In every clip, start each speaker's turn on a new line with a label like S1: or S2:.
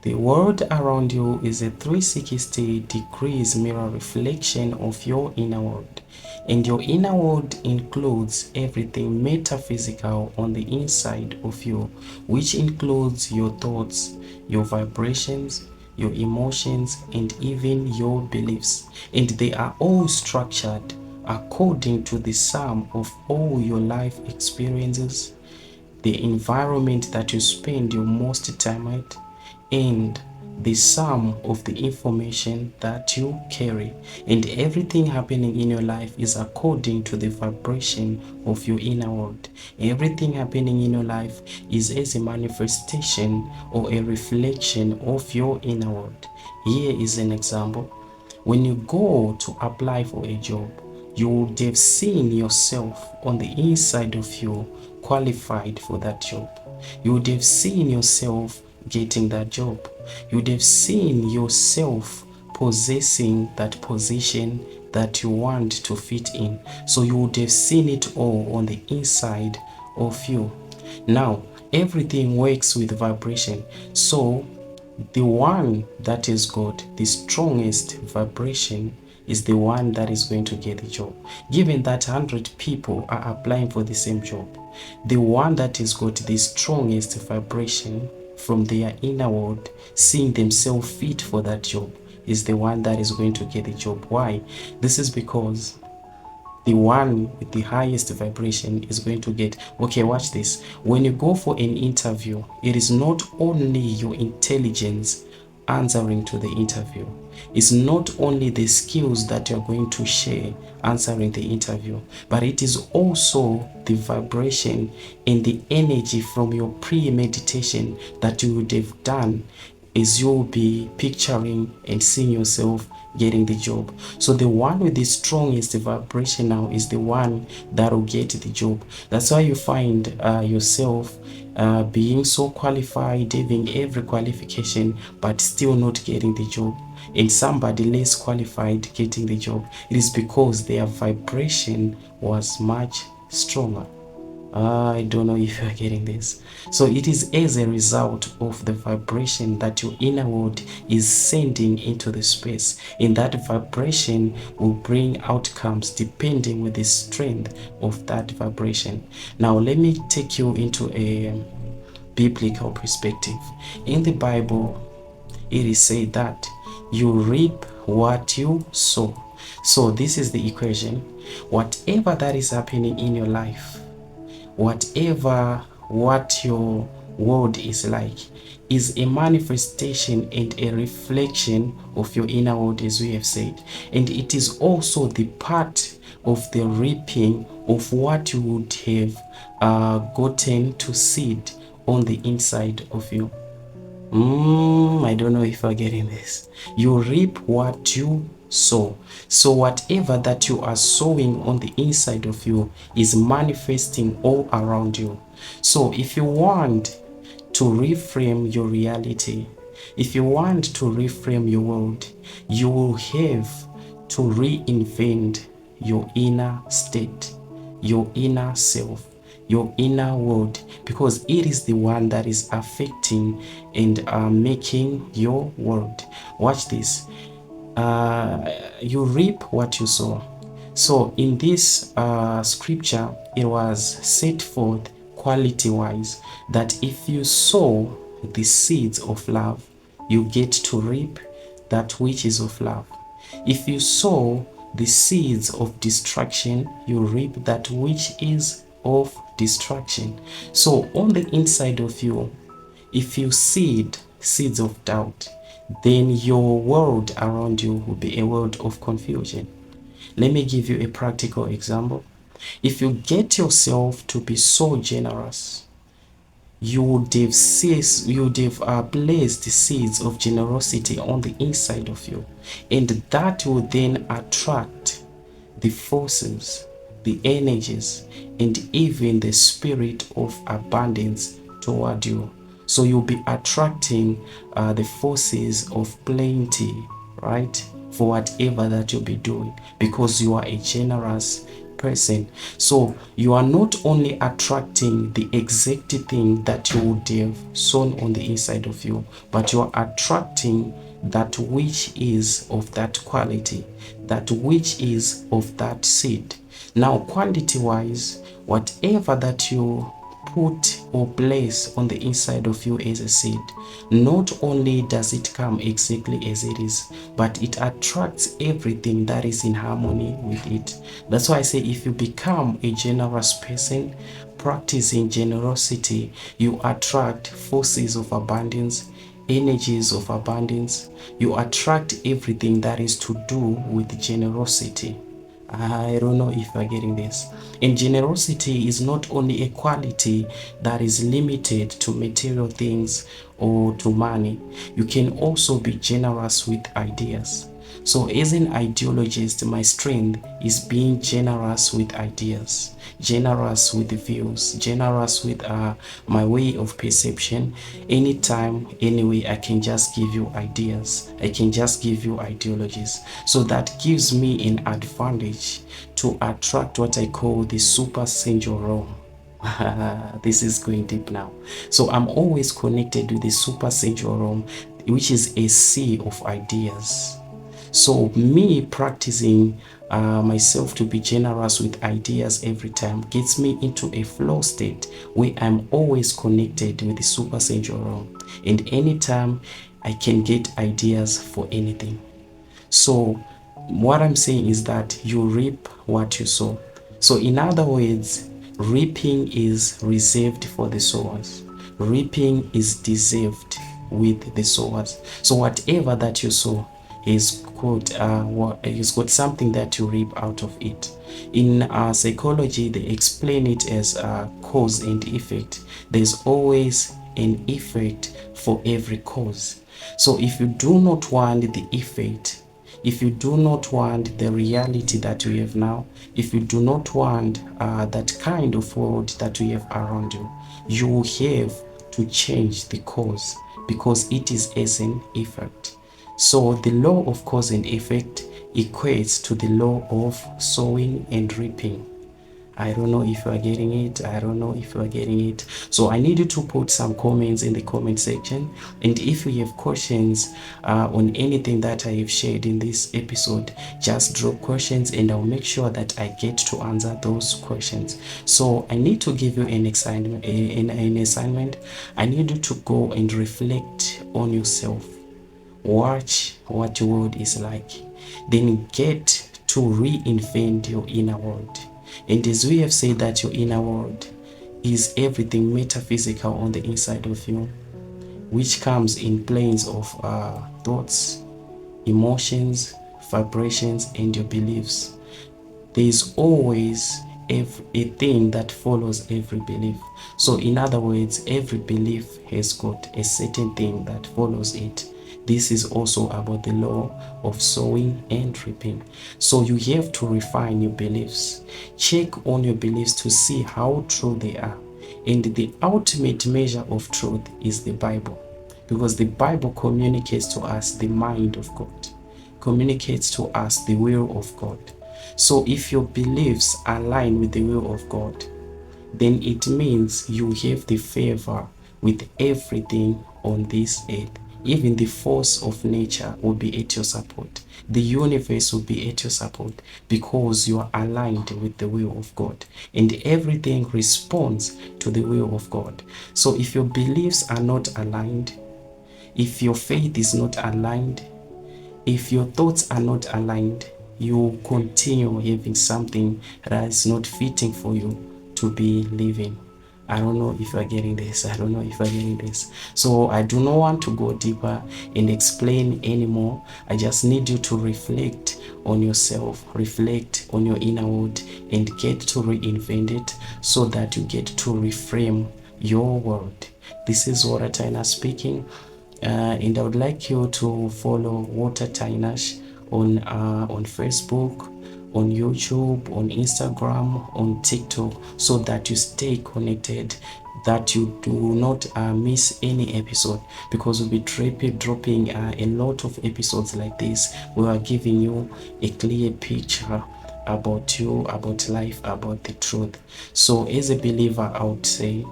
S1: The world around you is a 360 degrees mirror reflection of your inner world. And your inner world includes everything metaphysical on the inside of you, which includes your thoughts, your vibrations, your emotions, and even your beliefs. And they are all structured according to the sum of all your life experiences, the environment that you spend your most time at, and the sum of the information that you carry. And everything happening in your life is according to the vibration of your inner world. Everything happening in your life is as a manifestation or a reflection of your inner world. Here is an example. When you go to apply for a job, you would have seen yourself on the inside of you qualified for that job. You would have seen yourself getting that job. You would have seen yourself possessing that position that you want to fit in. So you would have seen it all on the inside of you. Now, everything works with vibration. So the one that has got the strongest vibration is the one that is going to get the job. Given that 100 people are applying for the same job, the one that has got the strongest vibration from their inner world, seeing themselves fit for that job, is the one that is going to get the job. Why? This is because the one with the highest vibration is going to get. Okay, watch this. When you go for an interview, it is not only your intelligence answering to the interview. It's not only the skills that you're going to share answering the interview, but it is also the vibration and the energy from your pre-meditation that you would have done as you'll be picturing and seeing yourself getting the job. So the one with the strongest vibration now is the one that will get the job. That's why you find yourself being so qualified, having every qualification, but still not getting the job, and somebody less qualified getting the job. It is because their vibration was much stronger. I don't know if you are getting this. So it is as a result of the vibration that your inner world is sending into the space, and that vibration will bring outcomes depending with the strength of that vibration. Now let me take you into a biblical perspective. In the Bible, it is said that you reap what you sow. So this is the equation. Whatever that is happening in your life, whatever what your world is like, is a manifestation and a reflection of your inner world, as we have said. And it is also the part of the reaping of what you would have gotten to seed on the inside of you. I don't know if you're getting this. You reap what you sow. So whatever that you are sowing on the inside of you is manifesting all around you. So if you want to reframe your reality, if you want to reframe your world, you will have to reinvent your inner state, your inner self, your inner world, because it is the one that is affecting and making your world. Watch this. You reap what you sow. So in this scripture, it was set forth quality wise that if you sow the seeds of love, you get to reap that which is of love. If you sow the seeds of destruction, you reap that which is of destruction. So on the inside of you, if you seed seeds of doubt, then your world around you will be a world of confusion. Let me give you a practical example. If you get yourself to be so generous, you would have placed the seeds of generosity on the inside of you, and that will then attract the forces, the energies, and even the spirit of abundance toward you. So you'll be attracting the forces of plenty, right, for whatever that you'll be doing, because you are a generous person. So you are not only attracting the exact thing that you would have sown on the inside of you, but you are attracting that which is of that quality, that which is of that seed. Now, quantity wise, whatever that you put or place on the inside of you as a seed, not only does it come exactly as it is, but it attracts everything that is in harmony with it. That's why I say, if you become a generous person practicing generosity, you attract forces of abundance, energies of abundance. You attract everything that is to do with generosity. I don't know if you're getting this. And generosity is not only a quality that is limited to material things or to money. You can also be generous with ideas. So as an ideologist, my strength is being generous with ideas, generous with views, generous with my way of perception. Anytime, anyway, I can just give you ideas. I can just give you ideologies. So that gives me an advantage to attract what I call the super realm. This is going deep now. So I'm always connected with the super realm, which is a sea of ideas. So me practicing myself to be generous with ideas every time gets me into a flow state where I'm always connected with the super realm, and anytime I can get ideas for anything. So what I'm saying is that you reap what you sow. So in other words, reaping is reserved for the sowers. Reaping is deserved with the sowers. So whatever that you sow is got something that you reap out of it. In psychology, they explain it as cause and effect. There's always an effect for every cause. So if you do not want the effect, if you do not want the reality that you have now, if you do not want that kind of world that you have around you, you will have to change the cause, because it is as an effect. So the law of cause and effect equates to the law of sowing and reaping. I don't know if you are getting it. I don't know if you are getting it. So I need you to put some comments in the comment section. And if you have questions on anything that I have shared in this episode, just drop questions and I'll make sure that I get to answer those questions. So I need to give you an assignment. I need you to go and reflect on yourself. Watch what your world is like. Then get to reinvent your inner world. And as we have said that your inner world is everything metaphysical on the inside of you, which comes in planes of thoughts, emotions, vibrations, and your beliefs. There is always a thing that follows every belief. So in other words, every belief has got a certain thing that follows it. This is also about the law of sowing and reaping. So you have to refine your beliefs. Check on your beliefs to see how true they are. And the ultimate measure of truth is the Bible, because the Bible communicates to us the mind of God, communicates to us the will of God. So if your beliefs align with the will of God, then it means you have the favor with everything on this earth. Even the force of nature will be at your support. The universe will be at your support, because you are aligned with the will of God, and everything responds to the will of God. So if your beliefs are not aligned, if your faith is not aligned, if your thoughts are not aligned, you continue having something that is not fitting for you to be living. I don't know if you are getting this. I don't know if you are getting this. So I do not want to go deeper and explain anymore. I just need you to reflect on yourself, reflect on your inner world, and get to reinvent it so that you get to reframe your world. This is Water Tynash speaking. And I would like you to follow Water Tynash on Facebook, on YouTube, on Instagram, on TikTok, so that you stay connected, that you do not miss any episode, because we'll be dropping a lot of episodes like this. We are giving you a clear picture about you, about life, about the truth. So as a believer, I would say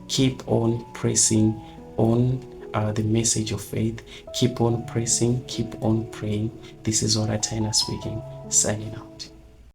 S1: keep on pressing on the message of faith. Keep on pressing, keep on praying. This is Tynash speaking, signing out.